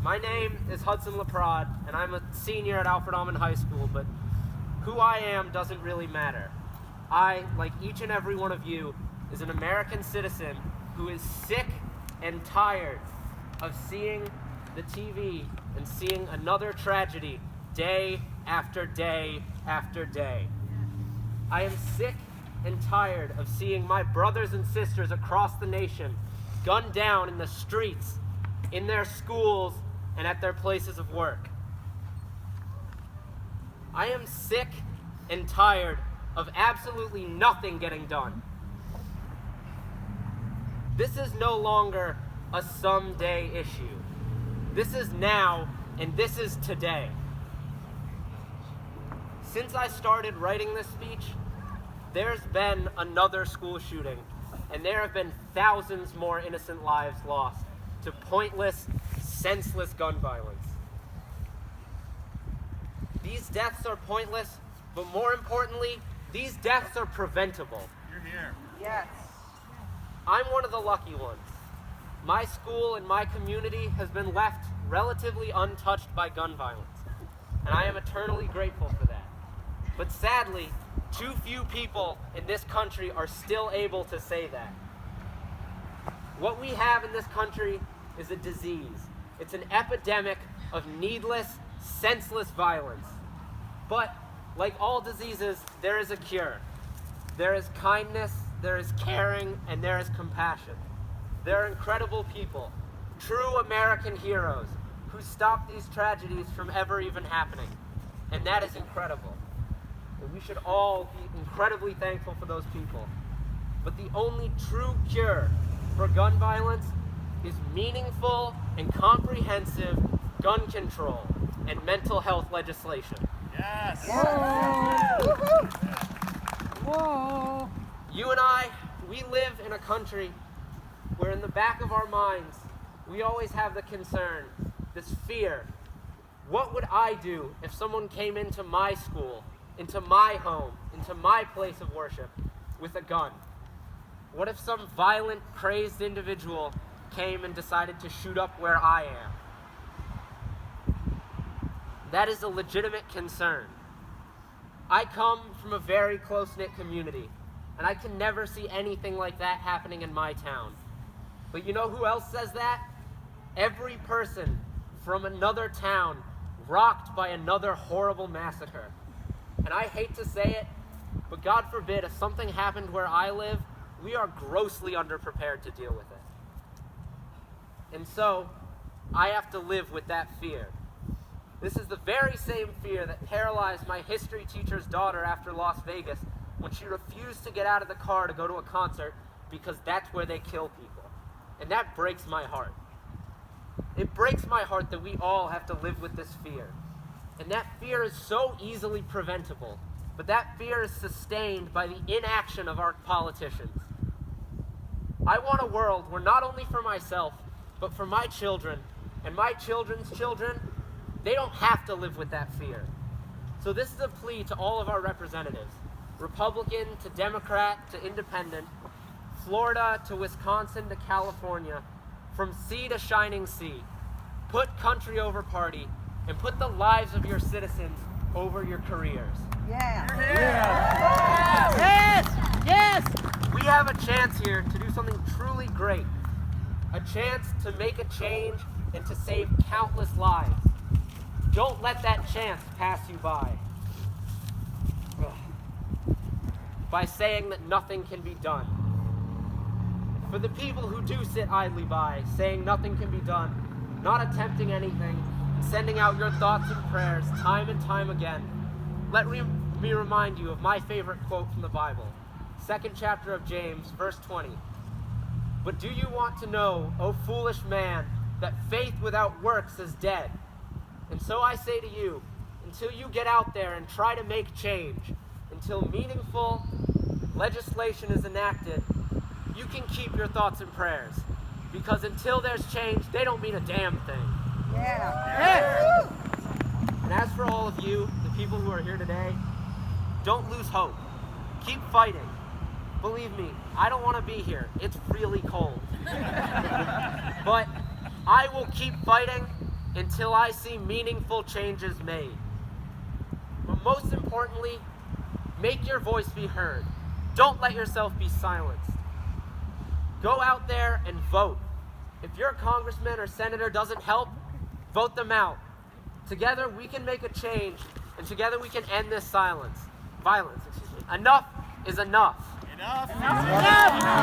My name is Hudson Laprade, and I'm a senior at Alfred-Almond High School, but who I am doesn't really matter. I, like each and every one of you, is an American citizen who is sick and tired of seeing the TV and seeing another tragedy day after day after day. I am sick and tired of seeing my brothers and sisters across the nation gunned down in the streets, in their schools, and at their places of work. I am sick and tired of absolutely nothing getting done. This is no longer a someday issue. This is now, and this is today. Since I started writing this speech, there's been another school shooting, and there have been thousands more innocent lives lost to pointless, senseless gun violence. These deaths are pointless, but more importantly, these deaths are preventable. You're here. Yes. I'm one of the lucky ones. My school and my community has been left relatively untouched by gun violence, and I am eternally grateful for that. But sadly, too few people in this country are still able to say that. What we have in this country is a disease. It's an epidemic of needless, senseless violence. But, like all diseases, there is a cure. There is kindness, there is caring, and there is compassion. There are incredible people, true American heroes, who stop these tragedies from ever even happening. And that is incredible. And we should all be incredibly thankful for those people. But the only true cure for gun violence is meaningful and comprehensive gun control and mental health legislation. Yes. Whoa. Whoa. You and I, we live in a country where in the back of our minds, we always have the concern, this fear. What would I do if someone came into my school, into my home, into my place of worship with a gun? What if some violent, crazed individual came and decided to shoot up where I am? That is a legitimate concern. I come from a very close-knit community, and I can never see anything like that happening in my town. But you know who else says that? Every person from another town rocked by another horrible massacre. And I hate to say it, but God forbid, if something happened where I live, we are grossly underprepared to deal with it. And so, I have to live with that fear. This is the very same fear that paralyzed my history teacher's daughter after Las Vegas when she refused to get out of the car to go to a concert because that's where they kill people. And that breaks my heart. It breaks my heart that we all have to live with this fear. And that fear is so easily preventable, but that fear is sustained by the inaction of our politicians. I want a world where not only for myself, but for my children and my children's children, they don't have to live with that fear. So this is a plea to all of our representatives, Republican to Democrat to Independent, Florida to Wisconsin to California, from sea to shining sea. Put country over party, and put the lives of your citizens over your careers. Yeah. Yes! Yes! We have a chance here to do something truly great. A chance to make a change and to save countless lives. Don't let that chance pass you by. By saying that nothing can be done. For the people who do sit idly by, saying nothing can be done, not attempting anything, sending out your thoughts and prayers time and time again, let me remind you of my favorite quote from the Bible, 2nd chapter of James, verse 20. But do you want to know, O foolish man, that faith without works is dead? And so I say to you, until you get out there and try to make change, until meaningful legislation is enacted, you can keep your thoughts and prayers. Because until there's change, they don't mean a damn thing. Yeah. And as for all of you, the people who are here today, don't lose hope. Keep fighting. Believe me, I don't want to be here. It's really cold. But I will keep fighting, until I see meaningful changes made. But most importantly, make your voice be heard. Don't let yourself be silenced. Go out there and vote. If your congressman or senator doesn't help, vote them out. Together we can make a change, and together we can end this violence. Enough is enough. Enough. Enough.